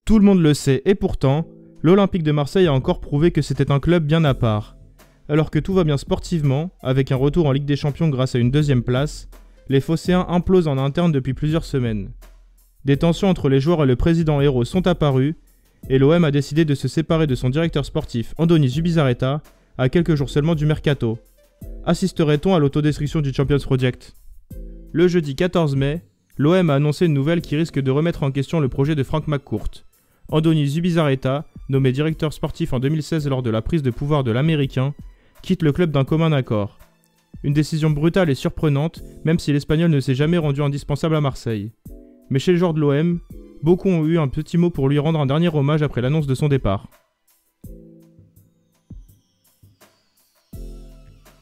Tout le monde le sait et pourtant, l'Olympique de Marseille a encore prouvé que c'était un club bien à part. Alors que tout va bien sportivement, avec un retour en Ligue des Champions grâce à une deuxième place, les Phocéens implosent en interne depuis plusieurs semaines. Des tensions entre les joueurs et le président héros sont apparues, et l'OM a décidé de se séparer de son directeur sportif Andoni Zubizarreta à quelques jours seulement du mercato. Assisterait-on à l'autodestruction du Champions Project? Le jeudi 14 mai, l'OM a annoncé une nouvelle qui risque de remettre en question le projet de Frank McCourt. Andoni Zubizarreta, nommé directeur sportif en 2016 lors de la prise de pouvoir de l'Américain, quitte le club d'un commun accord. Une décision brutale et surprenante, même si l'Espagnol ne s'est jamais rendu indispensable à Marseille. Mais chez les joueurs de l'OM, beaucoup ont eu un petit mot pour lui rendre un dernier hommage après l'annonce de son départ.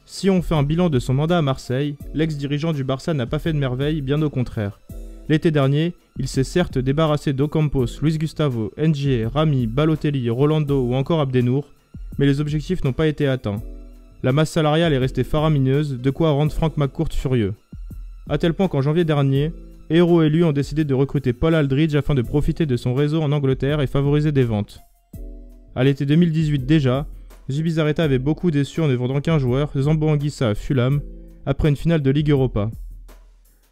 Si on fait un bilan de son mandat à Marseille, l'ex-dirigeant du Barça n'a pas fait de merveille, bien au contraire. L'été dernier, il s'est certes débarrassé d'Ocampos, Luis Gustavo, Ndiaye, Rami, Balotelli, Rolando ou encore Abdenour, mais les objectifs n'ont pas été atteints. La masse salariale est restée faramineuse, de quoi rendre Frank McCourt furieux. À tel point qu'en janvier dernier, Héros et lui ont décidé de recruter Paul Aldridge afin de profiter de son réseau en Angleterre et favoriser des ventes. À l'été 2018 déjà, Zubizarreta avait beaucoup déçu en ne vendant qu'un joueur, Zambo Anguissa à Fulham, après une finale de Ligue Europa.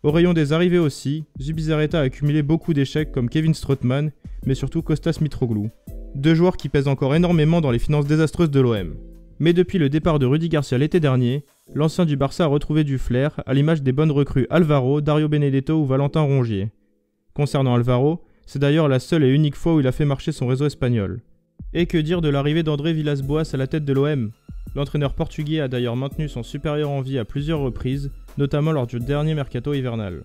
Au rayon des arrivées aussi, Zubizarreta a accumulé beaucoup d'échecs comme Kevin Strootman, mais surtout Kostas Mitroglou. Deux joueurs qui pèsent encore énormément dans les finances désastreuses de l'OM. Mais depuis le départ de Rudy Garcia l'été dernier, l'ancien du Barça a retrouvé du flair, à l'image des bonnes recrues Alvaro, Dario Benedetto ou Valentin Rongier. Concernant Alvaro, c'est d'ailleurs la seule et unique fois où il a fait marcher son réseau espagnol. Et que dire de l'arrivée d'André Villas-Boas à la tête de l'OM? L'entraîneur portugais a d'ailleurs maintenu son supérieur en vie à plusieurs reprises, notamment lors du dernier mercato hivernal.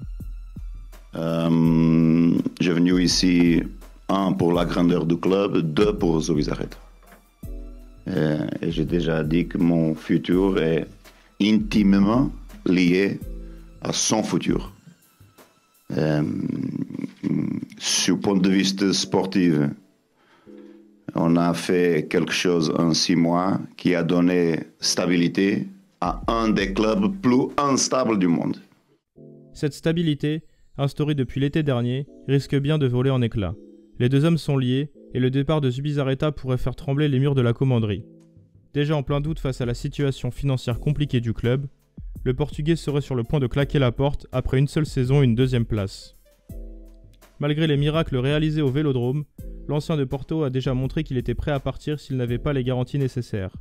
J'ai venu ici, 1 pour la grandeur du club, 2 pour Zubizarreta. Et j'ai déjà dit que mon futur est intimement lié à son futur. Sur le point de vue sportif, on a fait quelque chose en 6 mois qui a donné stabilité à un des clubs plus instables du monde. Cette stabilité, instaurée depuis l'été dernier, risque bien de voler en éclats. Les deux hommes sont liés, et le départ de Zubizarreta pourrait faire trembler les murs de la commanderie. Déjà en plein doute face à la situation financière compliquée du club, le Portugais serait sur le point de claquer la porte après une seule saison et une deuxième place. Malgré les miracles réalisés au Vélodrome, l'ancien de Porto a déjà montré qu'il était prêt à partir s'il n'avait pas les garanties nécessaires.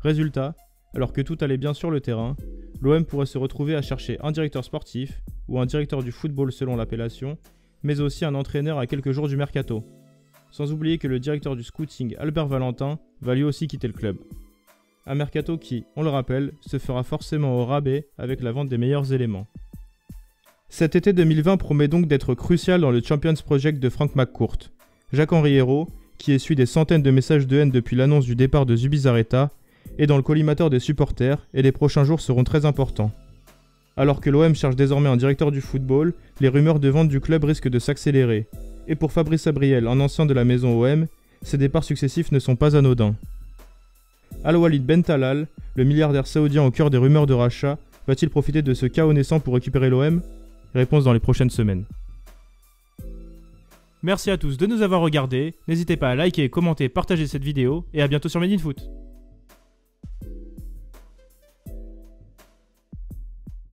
Résultat, alors que tout allait bien sur le terrain, l'OM pourrait se retrouver à chercher un directeur sportif, ou un directeur du football selon l'appellation, mais aussi un entraîneur à quelques jours du mercato. Sans oublier que le directeur du scouting, Albert Valentin, va lui aussi quitter le club. Un mercato qui, on le rappelle, se fera forcément au rabais avec la vente des meilleurs éléments. Cet été 2020 promet donc d'être crucial dans le Champions Project de Frank McCourt. Jacques-Henri Hérault, qui essuie des centaines de messages de haine depuis l'annonce du départ de Zubizarreta, est dans le collimateur des supporters et les prochains jours seront très importants. Alors que l'OM cherche désormais un directeur du football, les rumeurs de vente du club risquent de s'accélérer. Et pour Fabrice Abriel, un ancien de la maison OM, ces départs successifs ne sont pas anodins. Al-Walid Ben Talal, le milliardaire saoudien au cœur des rumeurs de rachat, va-t-il profiter de ce chaos naissant pour récupérer l'OM? Réponse dans les prochaines semaines. Merci à tous de nous avoir regardés, n'hésitez pas à liker, commenter, partager cette vidéo, et à bientôt sur Made in Foot.